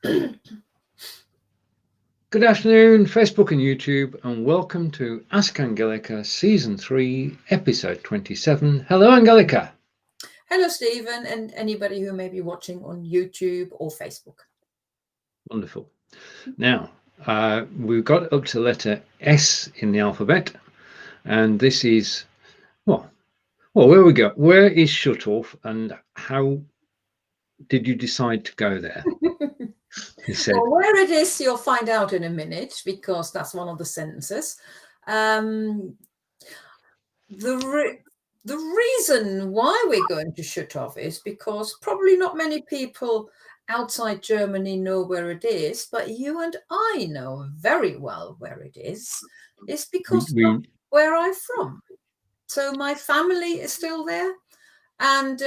Good afternoon, Facebook and YouTube, and welcome to Ask Angelika, Season 3, Episode 27. Hello, Angelika. Hello, Stephen, and anybody who may be watching on YouTube or Facebook. Wonderful. Now, we've got up to the letter S in the alphabet, and this is, well, where we go. Where is Schuttorf, and how did you decide to go there? He said. Well, where it is, you'll find out in a minute, because that's one of the sentences. The reason why we're going to Schüttorf is because probably not many people outside Germany know where it is, but you and I know very well where it is. It's because that's where I'm from. So my family is still there. And,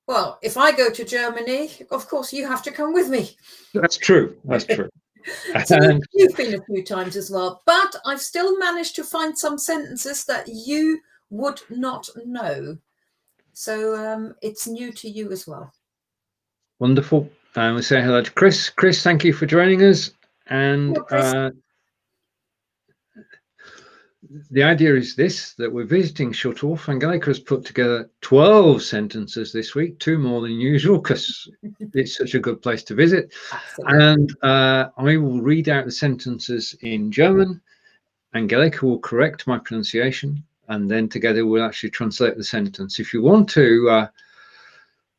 well, if I go to Germany, of course, you have to come with me. That's true. That's true. So you've been a few times as well, but I've still managed to find some sentences that you would not know. So it's new to you as well. Wonderful. And we say hello to Chris. Chris, thank you for joining us. And the idea is this, that we're visiting Schuttorf. Angelika has put together 12 sentences this week, 2 more than usual, because it's such a good place to visit. Absolutely. And I will read out the sentences in German. Angelika will correct my pronunciation, and then together we'll actually translate the sentence. If you want to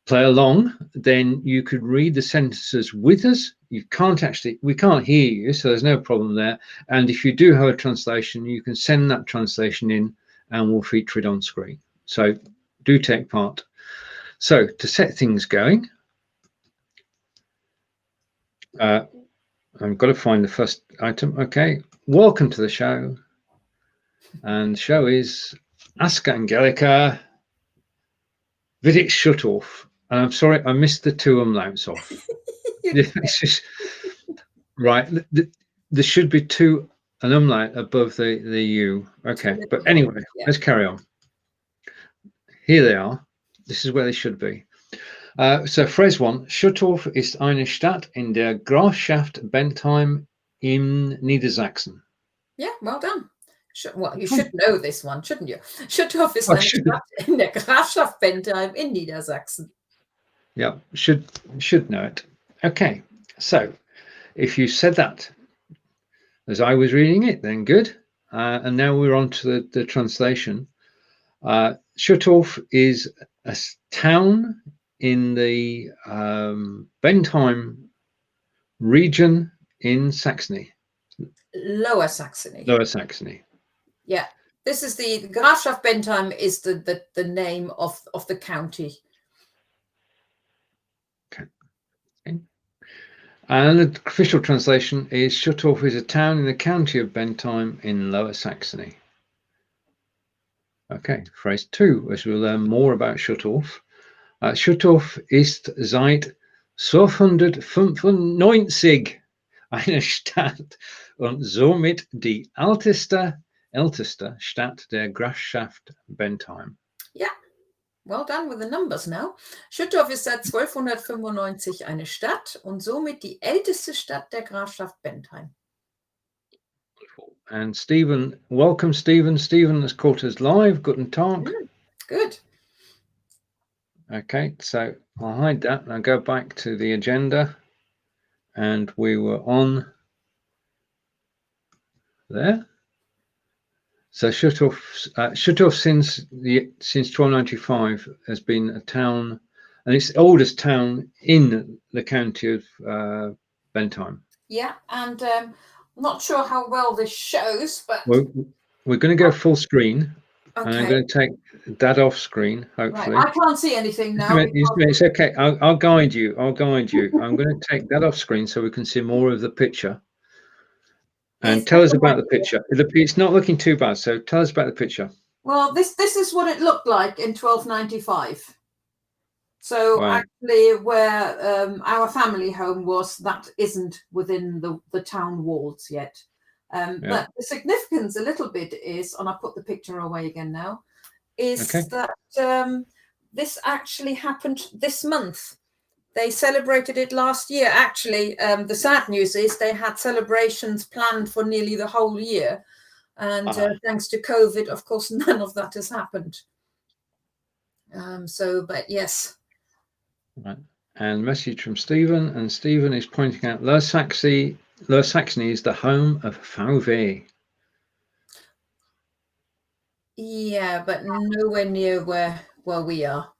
play along, then you could read the sentences with us. We can't hear you, so there's no problem there. And if you do have a translation, you can send that translation in and we'll feature it on screen. So do take part. So to set things going, I've got to find the first item. Okay, welcome to the show. And the show is Ask Angelika, Visit Schuttorf. And I'm sorry, I missed the 2 umlauts off. It's just, right, there should be an umlaut above the U. Okay, but anyway, let's carry on. Here they are. This is where they should be. So phrase 1, Schuttorf ist eine Stadt in der Grafschaft Bentheim in Niedersachsen. Yeah, well done. Well, you should know this one, shouldn't you? Schüttorf ist eine Stadt in der Grafschaft Bentheim in Niedersachsen. Yeah, should know it. Okay, so if you said that as I was reading it, then good. And now we're on to the translation. Schuttorf is a town in the Bentheim region in Saxony. Lower Saxony. Lower Saxony. Yeah, this is the Grafschaft Bentheim is the name of the county. Okay. And the official translation is Schuttorf is a town in the county of Bentheim in Lower Saxony. Okay, phrase 2, as we'll learn more about Schuttorf. Schuttorf ist seit 1295 eine Stadt und somit die älteste Stadt der Grafschaft Bentheim. Yeah. Well done with the numbers now. Schüttorf ist seit 1295 eine Stadt und somit die älteste Stadt der Grafschaft Bentheim. And Stephen, welcome Stephen. Stephen has caught us live. Guten Tag. Good. Okay, so I'll hide that and I'll go back to the agenda. And we were on there. So Schuttorf since 1295 has been a town, and it's the oldest town in the county of Bentheim. Yeah, and I'm not sure how well this shows, but we're going to go full screen, okay. And I'm going to take that off screen. Hopefully, right. I can't see anything now. It's okay. I'll guide you. I'm going to take that off screen so we can see more of the picture. And tell us about the picture. It's not looking too bad, so tell us about the picture. Well, this is what it looked like in 1295. So actually where our family home was, that isn't within the town walls yet. But the significance a little bit is, and I put the picture away again now, is that this actually happened this month. they celebrated it last year. Actually, the sad news is they had celebrations planned for nearly the whole year. And thanks to COVID, of course, none of that has happened. But yes. Right. And message from Stephen. And Stephen is pointing out Lower Saxony is the home of VW. Yeah, but nowhere near where we are.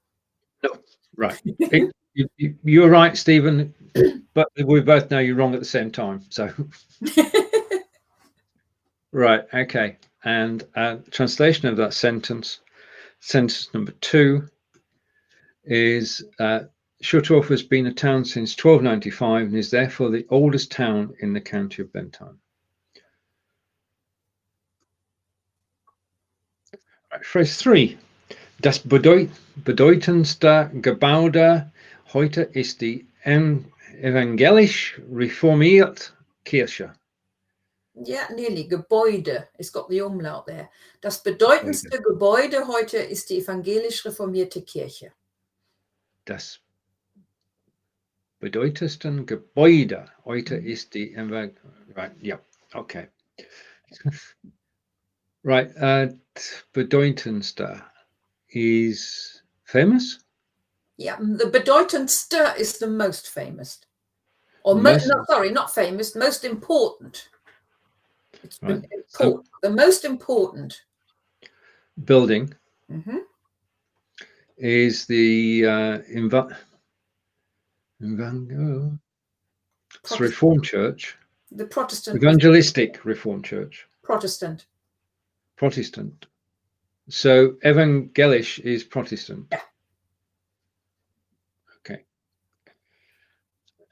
No, right. You're right, Stephen, but we both know you're wrong at the same time. So, right, okay. And translation of that sentence number 2 is Schüttorf has been a town since 1295 and is therefore the oldest town in the county of Bentheim. Right, phrase 3. Das bedeutendste Gebäude heute ist die evangelisch-reformierte Kirche. Yeah, nearly. Gebäude. It's got the umlaut there. Das bedeutendste Gebäude heute ist die evangelisch-reformierte Kirche. Das bedeutendste Gebäude heute ist die right, yeah, okay. Right, bedeutendste is famous? Yeah, the bedeutendste is the most famous. Or not famous, most important. It's right. important. The most important building is the Reformed Church. The Protestant. Evangelistic Reformed Church. Protestant. So evangelisch is Protestant. Yeah. Okay.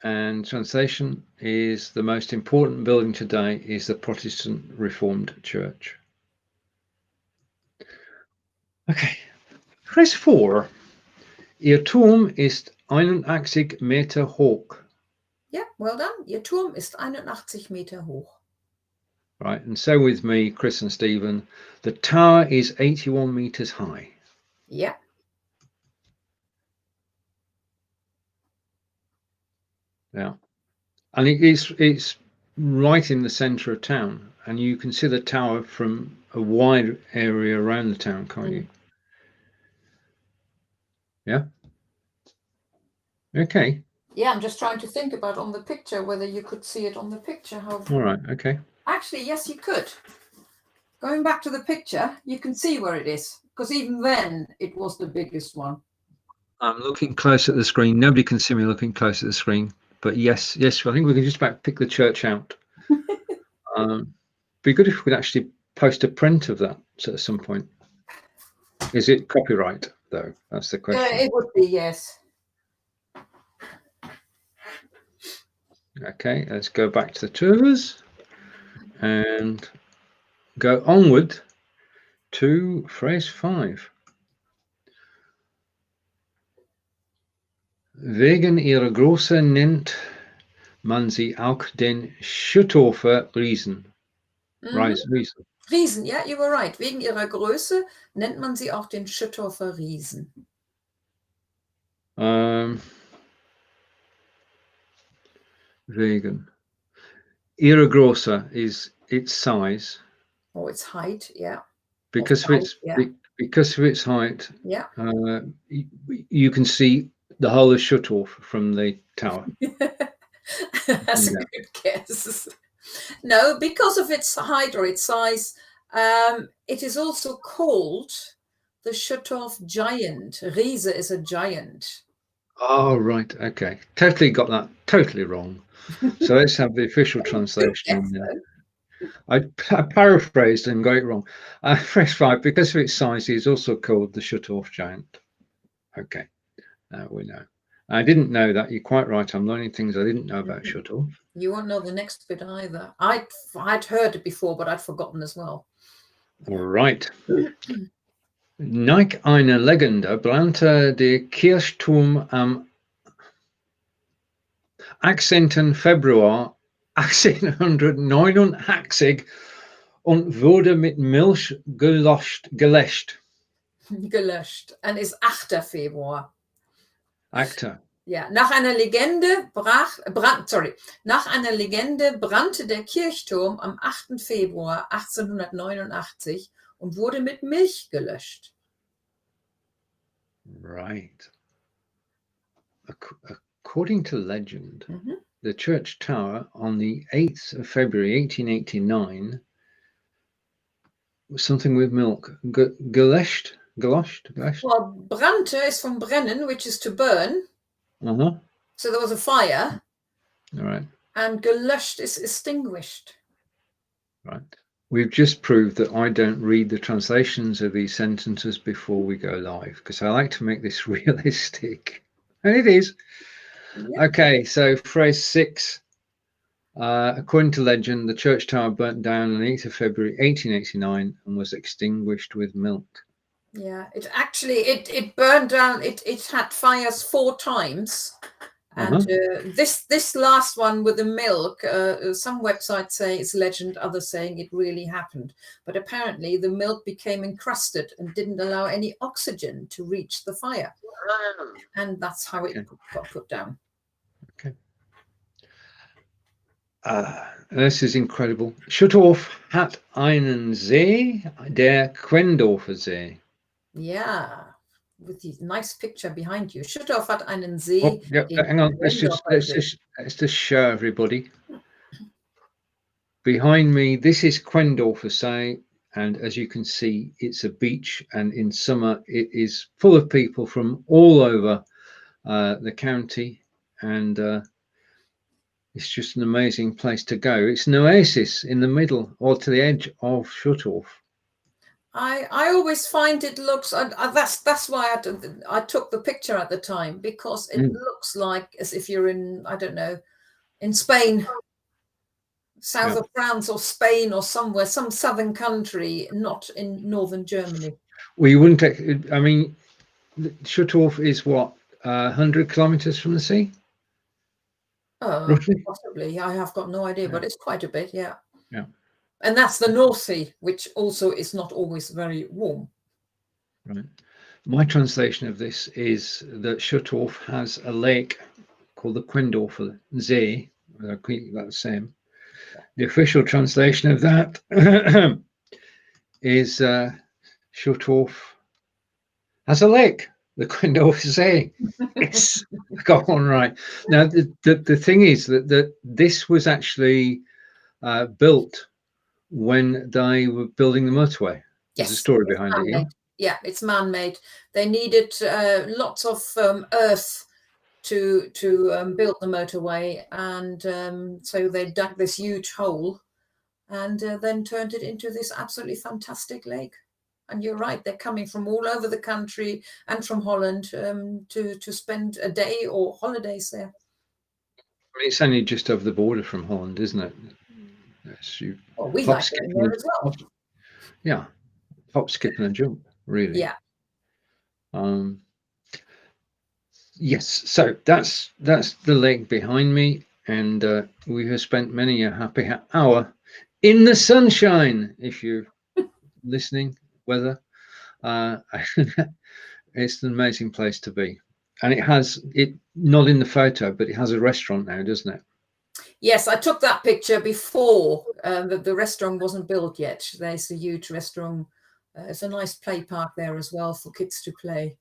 And translation is the most important building today is the Protestant Reformed Church. Okay. Phrase 4. Ihr Turm ist 81 Meter hoch. Yeah, well done. Ihr Turm ist 81 Meter hoch. Right, and so with me, Chris and Stephen, the tower is 81 meters high. Yeah. Yeah. And it's right in the center of town, and you can see the tower from a wide area around the town, can't you? Yeah. Okay. Yeah, I'm just trying to think about on the picture whether you could see it on the picture. All right. Okay. Actually, yes, you could. Going back to the picture, you can see where it is, because even then it was the biggest one. I'm looking close at the screen. Nobody can see me looking close at the screen, but yes, I think we can just about pick the church out. Be good if we could actually post a print of that at some point. Is it copyright though? That's the question. It would be, yes. Okay, let's go back to the tours and go onward to phrase 5. Wegen ihrer Größe nennt man sie auch den Schüttorfer Riesen. Riesen, yeah, you were right. Wegen ihrer Größe nennt man sie auch den Schüttorfer Riesen. Wegen ihrer Größe is its size. Or its height, yeah. Because of its height, yeah. You can see the whole of Schuttorf from the tower. That's a good guess. No, because of its height or its size, it is also called the Schüttorf Giant. Riese is a giant. Oh, right. Okay. Totally got that totally wrong. So let's have the official translation. I paraphrased and got it wrong. Phrase 5, because of its size, he is also called the Schüttorf Giant. Okay, now we know. I didn't know that. You're quite right. I'm learning things I didn't know about Schüttorf. You won't know the next bit either. I'd heard it before, but I'd forgotten as well. All right. Nach einer Legende brannte der Kirchturm am 18. Februar 1889 und wurde mit Milch gelöscht. Gelöscht. And is 8. Februar. 8. Ja, nach einer Legende brannte der Kirchturm am 8. Februar 1889 und wurde mit Milch gelöscht. Right. According to legend, the church tower on the 8th of February 1889 was something with milk. Gelöscht? Well, brannte is from brennen, which is to burn. So there was a fire. All right. And gelöscht is extinguished. Right. We've just proved that I don't read the translations of these sentences before we go live, because I like to make this realistic. And it is. Yep. Okay, so phrase 6. According to legend, the church tower burnt down on 8th of February 1889 and was extinguished with milk. Yeah, it burned down. It had fires 4 times. And this last one with the milk, some websites say it's legend, others saying it really happened. But apparently the milk became encrusted and didn't allow any oxygen to reach the fire. And that's how it got put down. Okay. This is incredible. Schüttorf hat einen See, der Quendorfer See. Yeah. With the nice picture behind you. Schüttorf hat einen See. Oh, yeah, hang on. Let's just show everybody. Behind me, this is Quendorfer See, and as you can see, it's a beach, and in summer it is full of people from all over the county, and it's just an amazing place to go. It's an oasis in the middle or to the edge of Schüttorf. I always find it looks, that's why I took the picture at the time, because it looks like as if you're in, I don't know, in Spain, south of France or Spain or somewhere, some southern country, not in northern Germany. Well, you wouldn't, I mean, Schüttorf is what, 100 kilometers from the sea? Roughly? Possibly. I have got no idea, but it's quite a bit, yeah. And that's the North Sea, which also is not always very warm. Right. My translation of this is that Schüttorf has a lake called the Quendorfer See. That's the same. The official translation of that is Schüttorf has a lake, the Quendorfer See. It's got one right. Now, the thing is that this was actually built when they were building the motorway. There's a story behind it. Yeah? Yeah, it's man-made. They needed lots of earth to build the motorway, and so they dug this huge hole and then turned it into this absolutely fantastic lake. And you're right, they're coming from all over the country and from Holland to spend a day or holidays there. I mean, it's only just over the border from Holland, isn't it? Well, we like it there as well. Yeah, hop, skip, and a jump, really. Yeah. Yes, so that's the lake behind me, and we have spent many a happy hour in the sunshine. If you're listening, weather, it's an amazing place to be, and it has it not in the photo, but it has a restaurant now, doesn't it? Yes, I took that picture before the restaurant wasn't built yet. There's a huge restaurant. It's a nice play park there as well for kids to play.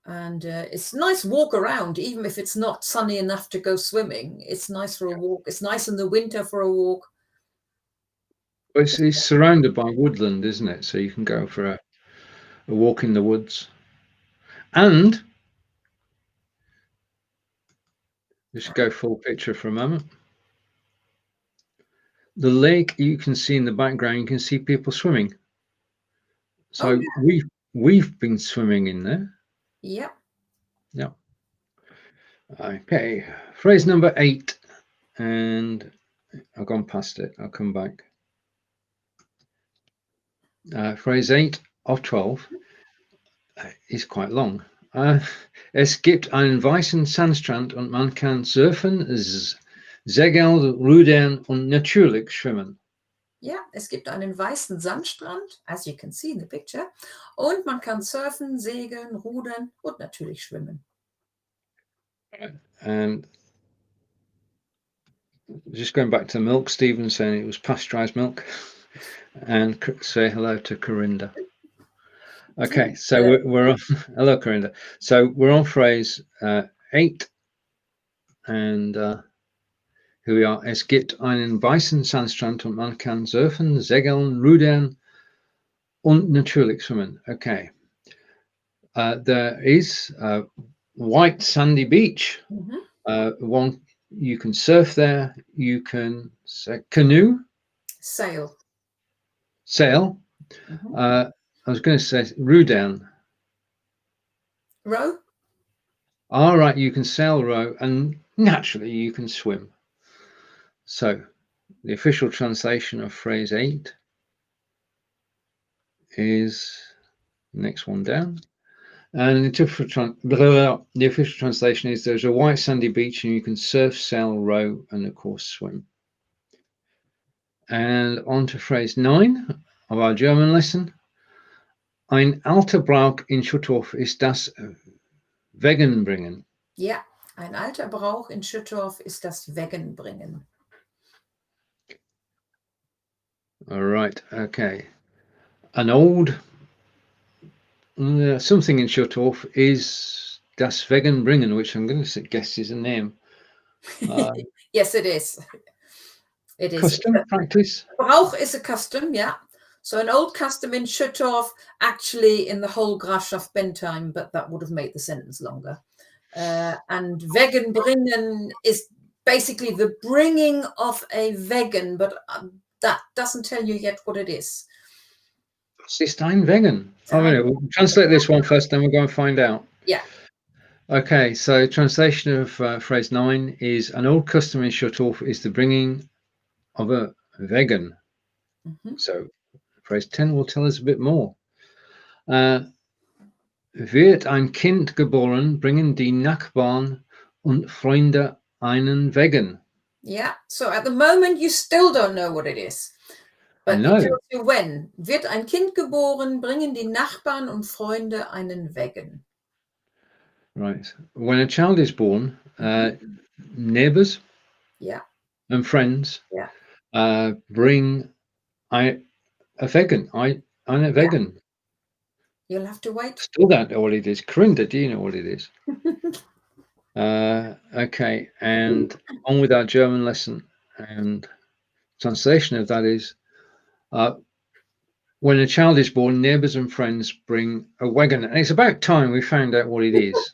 And it's a nice walk around, even if it's not sunny enough to go swimming. It's nice for a walk. It's nice in the winter for a walk. Well, it's surrounded by woodland, isn't it? So you can go for a walk in the woods. And just go full picture for a moment. The lake you can see in the background, you can see people swimming. So we've been swimming in there. Yeah. Yeah. Okay. Phrase number 8, and I've gone past it. I'll come back. Phrase 8 of 12 is quite long. Es gibt einen weißen Sandstrand und man kann surfen, segeln, rudern und natürlich schwimmen. Ja, es gibt einen weißen Sandstrand, as you can see in the picture, und man kann surfen, segeln, rudern und natürlich schwimmen. And just going back to milk, Stephen saying it was pasteurized milk. And say hello to Corinda. Okay, so we're on. Hello, Corinda. So we're on phrase 8, and here we are. Es gibt einen weißen Sandstrand und man kann surfen, segeln, rudern und natürlich schwimmen. Okay. There is a white sandy beach. One you can surf there. You can canoe, sail. I was going to say rudern. Row. All right, you can sail, row, and naturally you can swim. So the official translation of phrase 8 is next one down. And the official translation is there's a white sandy beach and you can surf, sail, row, and of course swim. And on to phrase 9 of our German lesson. Ein alter Brauch in Schuttorf ist das Weggenbringen. Ja, ein alter Brauch in Schüttorf ist das Weggenbringen. All right, okay. An old something in Schuttorf is das Weggenbringen, which I'm going to guess is a name. Yes, it is. It is. Custom, practice? Brauch is a custom, yeah. So an old custom in Schüttorf, actually in the whole Grafschaft Bentheim, but that would have made the sentence longer. And Weggenbringen is basically the bringing of a Wegen, but that doesn't tell you yet what it is. Was ist ein Wegen? We'll translate this one first, then we'll go and find out. Yeah. Okay, so translation of phrase 9 is an old custom in Schüttorf is the bringing of a Wegen. So phrase 10 will tell us a bit more. Wird ein Kind geboren, bringen die Nachbarn und Freunde einen Wegen. Yeah, so at the moment you still don't know what it is. But it tells you when. Wird ein Kind geboren, bringen die Nachbarn und Freunde einen Wegen. Right. When a child is born, neighbors and friends bring eine Wegen. Eine Wegen. Yeah. You'll have to wait. Still don't know what it is. Corinda, do you know what it is? Okay, and on with our German lesson. And translation of that is, when a child is born, neighbors and friends bring a wagon. And it's about time we found out what it is.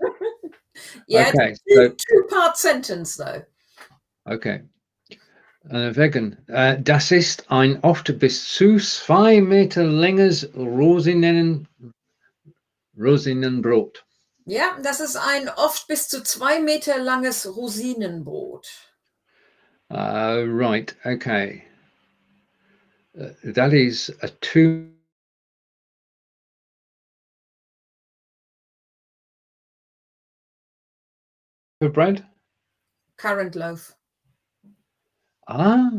Yeah, okay, it's a two-part sentence, though. Okay. Wegen. Das ist ein oft bis zu 2 Meter länges Rosinenbrot. Ja, das ist ein oft bis zu 2 Meter langes Rosinenbrot. Right, okay. That is a 2 bread? Currant loaf. Ah,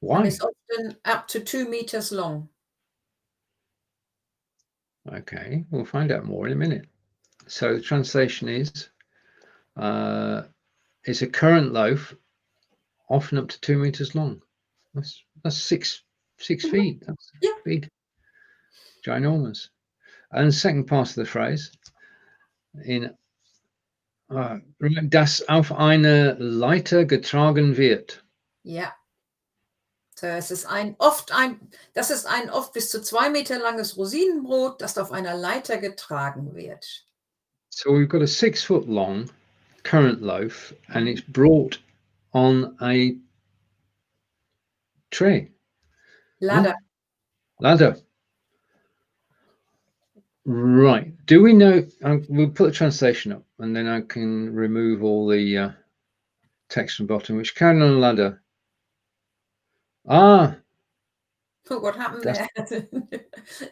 why? And it's often up to 2 meters long. Okay, we'll find out more in a minute. So the translation is, it's a currant loaf, often up to 2 meters long. That's 6 feet. That's big, ginormous. And the second part of the phrase, in das auf eine Leiter getragen wird. Ja. So, das ist ein oft bis zu 2 Meter langes Rosinenbrot, das auf einer Leiter getragen wird. So we've got a 6 foot long currant loaf, and it's brought on a tray. Ladder. Ladder. Right. Do we know? We'll put the translation up, and then I can remove all the text from bottom. Which carried on a ladder. Ah. What happened there?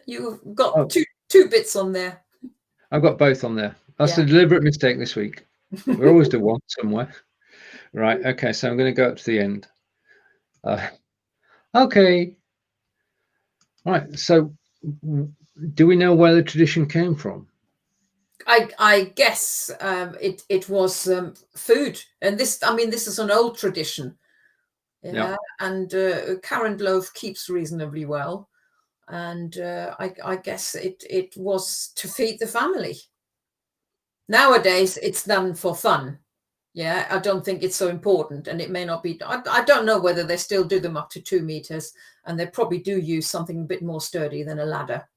You've got two bits on there. I've got both on there. That's a deliberate mistake this week. We always do one somewhere. Right. Okay. So I'm going to go up to the end. Okay. Right. So, do we know where the tradition came from? I guess it was food, and this is an old tradition, Yeah. and current loaf keeps reasonably well, and I guess it was to feed the family. Nowadays, it's done for fun. Yeah, I don't think it's so important, and it may not be. I don't know whether they still do them up to 2 meters, and they probably do use something a bit more sturdy than a ladder.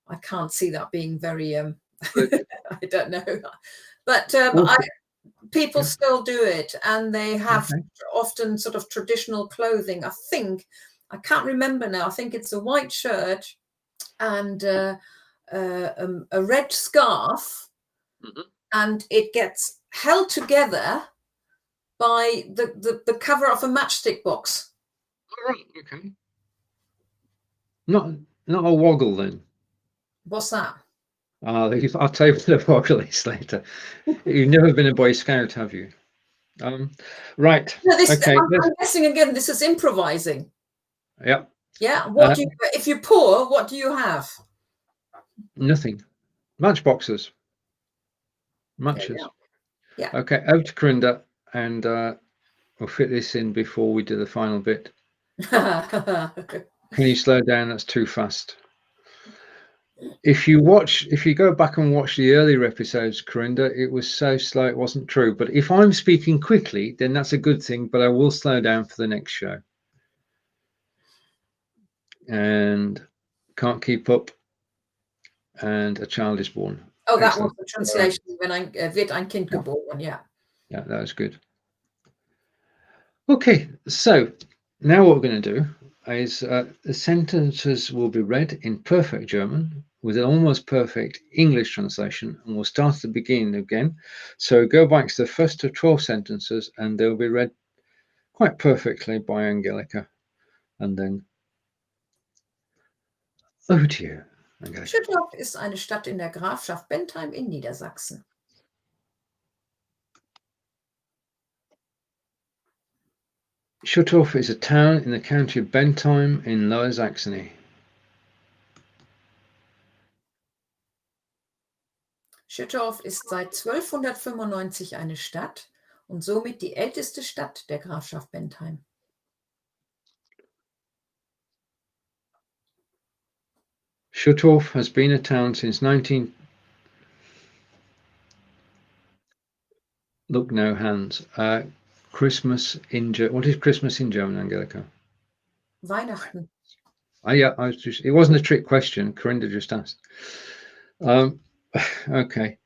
I can't see that being very. But I don't know, but also, people yeah. still do it, and they have Okay. often sort of traditional clothing. I can't remember now. I think it's a white shirt and a red scarf, Mhm. and it gets held together by the cover of a matchstick box. All right. Okay. Not a woggle then. What's that? I'll tell you what a woggle is later. You've never been a Boy Scout, have you? Right. No, Okay. I'm guessing again. This is improvising. Yeah. Yeah. What do you, if you pour, what do you have? Nothing. Matchboxes. Matches. Yeah. Okay. Over to Corinda, and we'll fit this in before we do the final bit. Can you slow down? That's too fast. If you go back and watch the earlier episodes, Corinda, it was so slow it wasn't true. But if I'm speaking quickly, then that's a good thing. But I will slow down for the next show. And can't keep up, and a child is born. Oh, that Excellent. was the translation. Wird ein Kind geboren. Yeah. Yeah, that was good. Okay, so now what we're going to do is the sentences will be read in perfect German with an almost perfect English translation, and we'll start at the beginning again. So go back to the first of 12 sentences, and they'll be read quite perfectly by Angelika, and then over to you, Angelika. Schüttorf ist eine Stadt in der Grafschaft Bentheim in Niedersachsen. Schüttorf is a town in the county of Bentheim in Lower Saxony. Schüttorf ist seit 1295 eine Stadt und somit die älteste Stadt der Grafschaft Bentheim. Schüttorf has been a town since 19... Look, no hands. Christmas in what is Christmas in German, Angelika? Weihnachten. Yeah, it wasn't a trick question. Corinda just asked. Okay,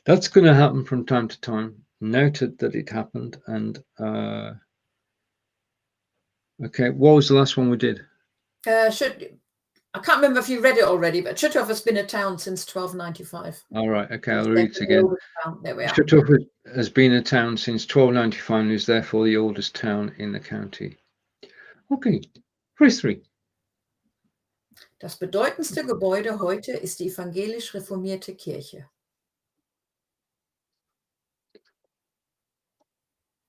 that's going to happen from time to time. Noted that it happened, and okay, what was the last one we did? I can't remember if you read it already, but Schüttorf has been a town since 1295. All right, okay, I'll read it again. There we are. Schüttorf has been a town since 1295 and is therefore the oldest town in the county. Okay, phrase 3. Das bedeutendste Gebäude heute ist die evangelisch-reformierte Kirche.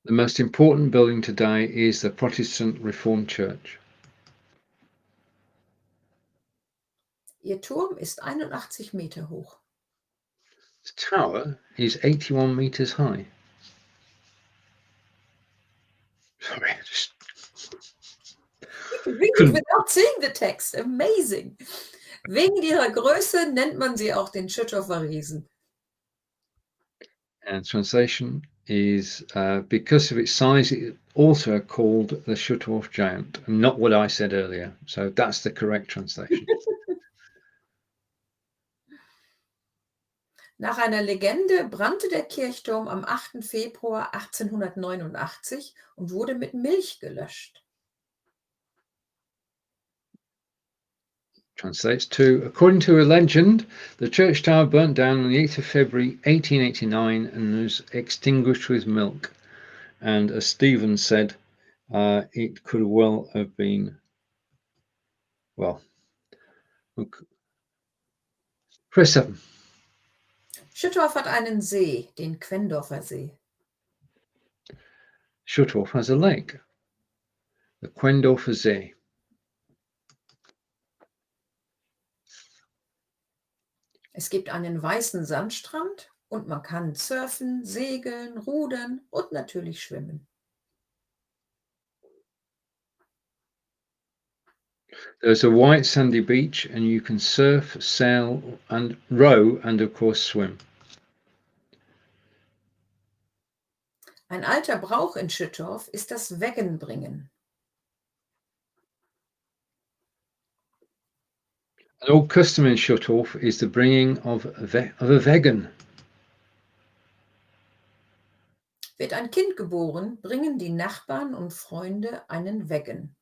The most important building today is the Protestant Reformed Church. Ihr Turm ist 81 Meter hoch. The tower is 81 meters high. Sorry, just... You read it without seeing the text. Amazing. Wegen ihrer Größe nennt man sie auch den Schüttorfer Riesen. And translation is because of its size, it's also called the Schüttorf Giant, not what I said earlier. So that's the correct translation. Nach einer Legende brannte der Kirchturm am 8. Februar 1889 und wurde mit Milch gelöscht. Translates to, according to a legend, the church tower burnt down on the 8th of February 1889 and was extinguished with milk. And as Stephen said, it could well have been, well, press 7. Schüttorf hat einen See, den Quendorfer See. Schuttorf has a lake, the Quendorfer See. Es gibt einen weißen Sandstrand und man kann surfen, segeln, rudern und natürlich schwimmen. There's a white sandy beach and you can surf, sail and row and of course swim. Ein alter Brauch in Schüttorf ist das Weggenbringen. An old custom in Schuttorf is the bringing of a vegan. Wird ein Kind geboren, bringen die Nachbarn und Freunde einen Weggen.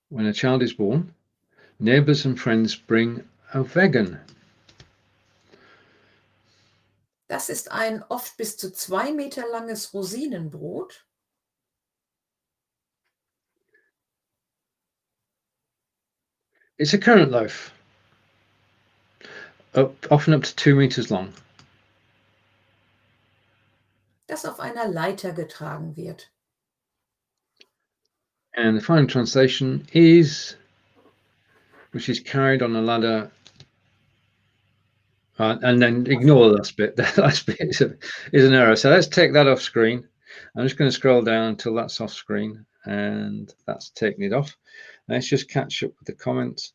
When a child is born, neighbours and friends bring a vegan. Das ist ein oft bis zu 2 Meter langes Rosinenbrot. It's a currant loaf, often up to 2 meters long. Das auf einer Leiter getragen wird. And the final translation is, which is carried on a ladder. And then ignore the last bit. That last bit is an error. So let's take that off screen. I'm just going to scroll down until that's off screen, and that's taken it off. Let's just catch up with the comments.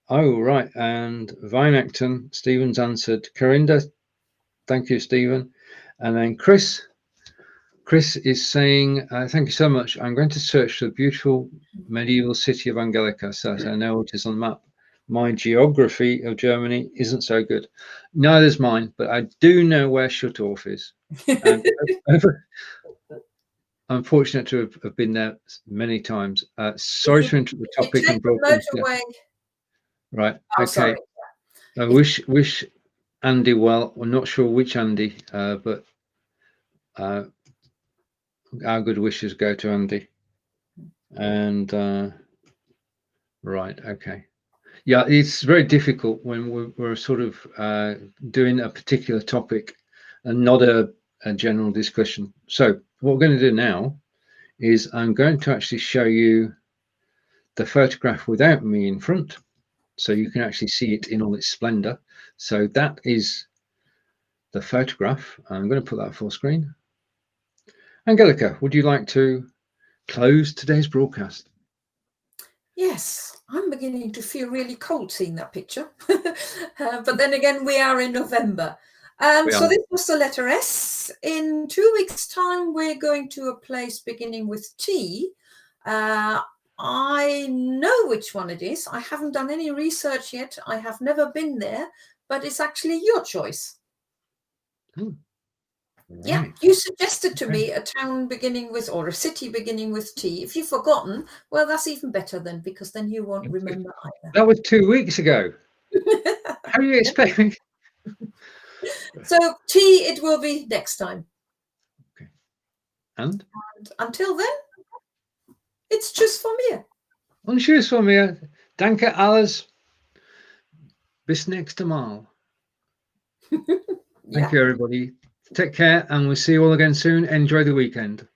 Oh, right. And Vinecton, Stephen's answered. Corinda, thank you, Stephen. And then Chris is saying, thank you so much. I'm going to search for the beautiful medieval city of Angelika, so I know it is on the map. My geography of Germany isn't so good. Neither's mine, but I do know where Schuttorf is. I'm fortunate to have been there many times. Sorry to interrupt the topic and motorway. Right. Oh, okay. sorry. I wish Andy well. We're not sure which Andy, but our good wishes go to Andy. And right. Okay. Yeah, it's very difficult when we're sort of doing a particular topic and not a general discussion. So what we're going to do now is I'm going to actually show you the photograph without me in front, so you can actually see it in all its splendor. So that is the photograph. I'm going to put that full screen. Angelika, would you like to close today's broadcast? Yes, I'm beginning to feel really cold seeing that picture. But then again, we are in November. So this was the letter S. In 2 weeks' time, we're going to a place beginning with T. I know which one it is. I haven't done any research yet. I have never been there, but it's actually your choice. Right. Yeah, you suggested to me a town beginning with, or a city beginning with T. If you've forgotten, well, that's even better then, because then you won't remember either. That was 2 weeks ago. How do you expect me? So T it will be next time. Okay. And until then, it's tschüss von mir. Und tschüss von mir. Danke alles. Bis nächste Mal. Thank you, everybody. Take care, and we'll see you all again soon. Enjoy the weekend.